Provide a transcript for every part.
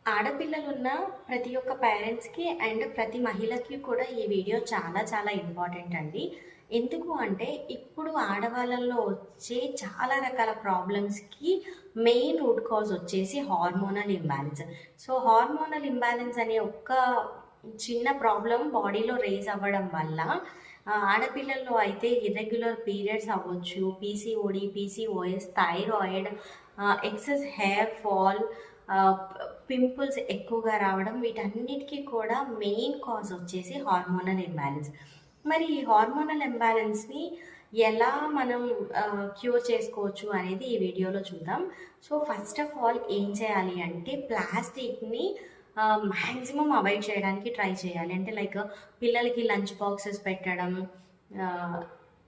ఆడపిల్లలున్న ప్రతి ఒక్క పేరెంట్స్‌కి అండ్ ప్రతి మహిళకి కూడా ఈ వీడియో చాలా చాలా ఇంపార్టెంట్ అండి. ఎందుకు అంటే ఇప్పుడు ఆడవాళ్ళలో వచ్చే చాలా రకాల ప్రాబ్లమ్స్‌కి మెయిన్ రూట్ కాజ్ వచ్చేసి hormonal imbalance. So, hormonal imbalance అనే ఒక్క చిన్న ప్రాబ్లమ్ బాడీలో రేజ్ అవ్వడం వల్ల ఆడపిల్లల్లో అయితే ఇర్రెగ్యులర్ పీరియడ్స్ అవ్వచ్చు, PCOD, PCOS, thyroid, excess hair fall, pimples ఎక్కువగా రావడం వీటన్నిటికీ కూడా మెయిన్ కాజ్ వచ్చేసి హార్మోనల్ ఇంబ్యాలెన్స్. మరి ఈ హార్మోనల్ ఇంబ్యాలెన్స్‌ని ఎలా మనం క్యూర్ చేసుకోవచ్చు అనేది ఈ వీడియోలో చూద్దాం. సో, ఫస్ట్ ఆఫ్ ఆల్ ఏం చేయాలి అంటే ప్లాస్టిక్‌ని మ్యాక్సిమం అవాయిడ్ చేయడానికి ట్రై చేయాలి. అంటే లైక్ పిల్లలకి లంచ్ బాక్సెస్ పెట్టడం, ఆహ్,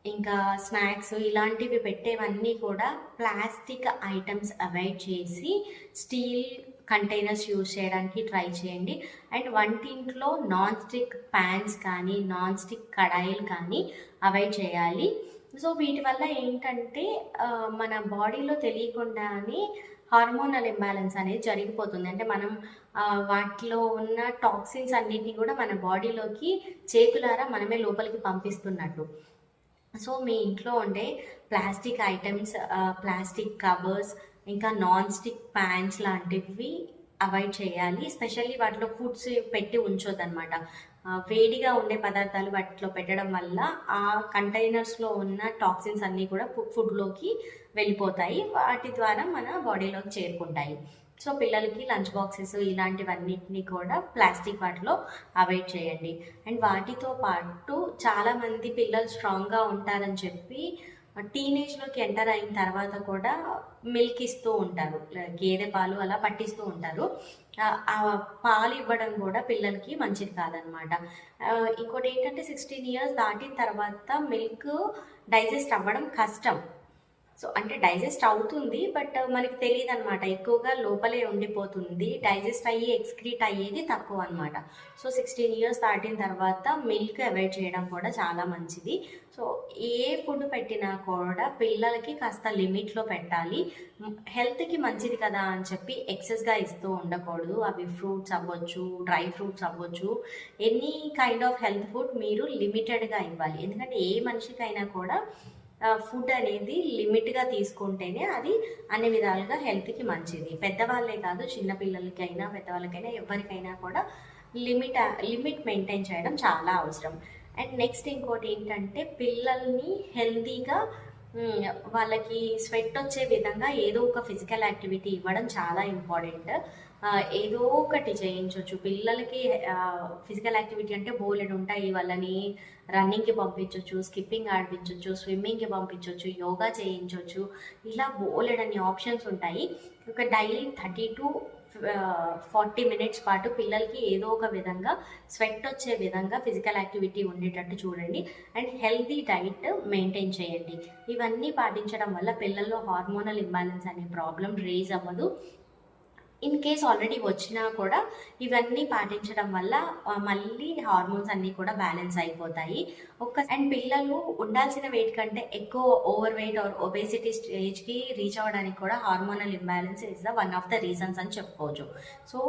ఇంకా స్నాక్స్ ఇలాంటివి పెట్టేవన్నీ కూడా ప్లాస్టిక్ ఐటమ్స్ అవాయిడ్ చేసి స్టీల్ కంటైనర్స్ యూజ్ చేయడానికి ట్రై చేయండి. అండ్ వంటింట్లో నాన్ స్టిక్ ప్యాన్స్ కానీ, నాన్ స్టిక్ కడాయిలు కానీ అవాయిడ్ చేయాలి. సో, వీటి వల్ల ఏంటంటే మన బాడీలో తెలియకుండానే హార్మోనల్ ఇంబ్యాలెన్స్ అనేది జరిగిపోతుంది. అంటే మనం వాటిలో ఉన్న టాక్సిన్స్ అన్నిటిని కూడా మన బాడీలోకి చేతులారా మనమే లోపలికి పంపిస్తున్నట్టు. సో, మీ ఇంట్లో ఉండే ప్లాస్టిక్ ఐటమ్స్, ప్లాస్టిక్ కవర్స్, ఇంకా నాన్ స్టిక్ ప్యాన్స్ లాంటివి అవాయిడ్ చేయాలి. ఎస్పెషల్లీ వాటిలో ఫుడ్స్ పెట్టి ఉంచొద్దనమాట. వేడిగా ఉండే పదార్థాలు వాటిలో పెట్టడం వల్ల ఆ కంటైనర్స్‌లో ఉన్న టాక్సిన్స్ అన్నీ కూడా ఫుడ్‌లోకి వెళ్ళిపోతాయి. వాటి ద్వారా మన బాడీలోకి చేరుకుంటాయి. సో, పిల్లలకి లంచ్ బాక్సెస్ ఇలాంటివన్నిటిని కూడా ప్లాస్టిక్ వాటిలో అవాయిడ్ చేయండి. అండ్ వాటితో పాటు చాలామంది పిల్లలు స్ట్రాంగ్‌గా ఉంటారని చెప్పి టీనేజ్‌లోకి ఎంటర్ అయిన తర్వాత కూడా మిల్క్ ఇస్తూ ఉంటారు. గేదె పాలు అలా పట్టిస్తూ ఉంటారు. ఆ పాలు ఇవ్వడం కూడా పిల్లలకి మంచిది కాదనమాట. ఇంకోటేంటంటే 16 ఇయర్స్ దాటిన తర్వాత మిల్క్ డైజెస్ట్ అవ్వడం కష్టం. సో, అంటే డైజెస్ట్ అవుతుంది. బట్ మనకి తెలీదనమాట. ఎక్కువగా లోపలే ఉండిపోతుంది. డైజెస్ట్ అయ్యి ఎక్స్‌క్రీట్ అయ్యేది తక్కువనమాట. సో, 16 ఇయర్స్ దాటిన తర్వాత మిల్క్ అవాయిడ్ చేయడం కూడా చాలా మంచిది. సో, ఏ ఫుడ్ పెట్టినా కూడా పిల్లలకి కాస్త లిమిట్‌లో పెట్టాలి. హెల్త్‌కి మంచిది కదా అని చెప్పి ఎక్సెస్‌గా ఇస్తూ ఉండకూడదు. అవి ఫ్రూట్స్ అవ్వచ్చు, డ్రై ఫ్రూట్స్ అవ్వచ్చు, any kind of health food మీరు లిమిటెడ్‌గా ఇవ్వాలి. ఎందుకంటే ఏ మనిషికైనా కూడా ఫుడ్ అనేది లిమిట్‌గా తీసుకుంటేనే అది అన్ని విధాలుగా హెల్త్‌కి మంచిది. పెద్దవాళ్ళే కాదు, చిన్న పిల్లలకైనా, పెద్దవాళ్ళకైనా ఎవరికైనా కూడా లిమిట్ మెయింటైన్ చేయడం చాలా అవసరం. అండ్ నెక్స్ట్ ఇంకోటి ఏంటంటే పిల్లల్ని హెల్తీగా వాళ్ళకి స్వెట్ వచ్చే విధంగా ఏదో ఒక ఫిజికల్ యాక్టివిటీ ఇవ్వడం చాలా ఇంపార్టెంట్. ఏదో ఒకటి చేయించొచ్చు. పిల్లలకి ఫిజికల్ యాక్టివిటీ అంటే బోలెడుంటాయి. వాళ్ళని రన్నింగ్‌కి పంపించొచ్చు, స్కిప్పింగ్ ఆడిపించొచ్చు, స్విమ్మింగ్‌కి పంపించొచ్చు, యోగా చేయించొచ్చు. ఇలా బోలెడన్ని ఆప్షన్స్ ఉంటాయి. ఒక డైలీ 30-40 మినిట్స్ పాటు పిల్లలకి ఏదో ఒక విధంగా స్వెట్ వచ్చే విధంగా ఫిజికల్ యాక్టివిటీ ఉండేటట్టు చూడండి. అండ్ హెల్తీ డైట్ మెయింటైన్ చేయండి. ఇవన్నీ పాటించడం వల్ల పిల్లల్లో హార్మోనల్ ఇంబాలెన్స్ అనే ప్రాబ్లం రేజ్ అవ్వదు. ఇన్ కేస్ ఆల్రెడీ వచ్చినా కూడా ఇవన్నీ పాటించడం వల్ల మళ్ళీ హార్మోన్స్ అన్నీ కూడా బ్యాలెన్స్ అయిపోతాయి. అండ్ పిల్లలు ఉండాల్సిన వెయిట్ కంటే ఎక్కువ ఓవర్ వెయిట్ ఆర్ ఒబేసిటీ స్టేజ్‌కి రీచ్ అవ్వడానికి కూడా hormonal imbalance is the one of the reasons అని చెప్పుకోవచ్చు. సో,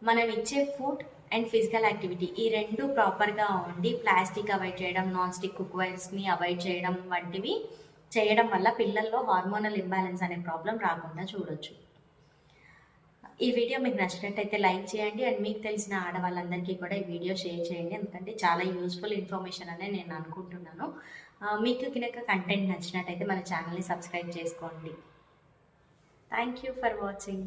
మనం ఇచ్చే ఫుడ్ అండ్ ఫిజికల్ యాక్టివిటీ ఈ 2 ప్రాపర్‌గా ఉండి ప్లాస్టిక్ అవాయిడ్ చేయడం, నాన్ స్టిక్ కుక్‌వేర్స్‌ని అవాయిడ్ చేయడం వంటివి చేయడం వల్ల పిల్లల్లో హార్మోనల్ ఇంబాలెన్స్ అనే ప్రాబ్లమ్ రాకుండా చూడొచ్చు. ఈ వీడియో మీకు నచ్చినట్టయితే లైక్ చేయండి. అండ్ మీకు తెలిసిన ఆడవాళ్ళందరికీ కూడా ఈ వీడియో షేర్ చేయండి. ఎందుకంటే చాలా యూస్ఫుల్ ఇన్ఫర్మేషన్ అనే నేను అనుకుంటున్నాను. మీకు కనుక కంటెంట్ నచ్చినట్టయితే మన ఛానల్ని సబ్స్క్రైబ్ చేసుకోండి. Thank you for watching.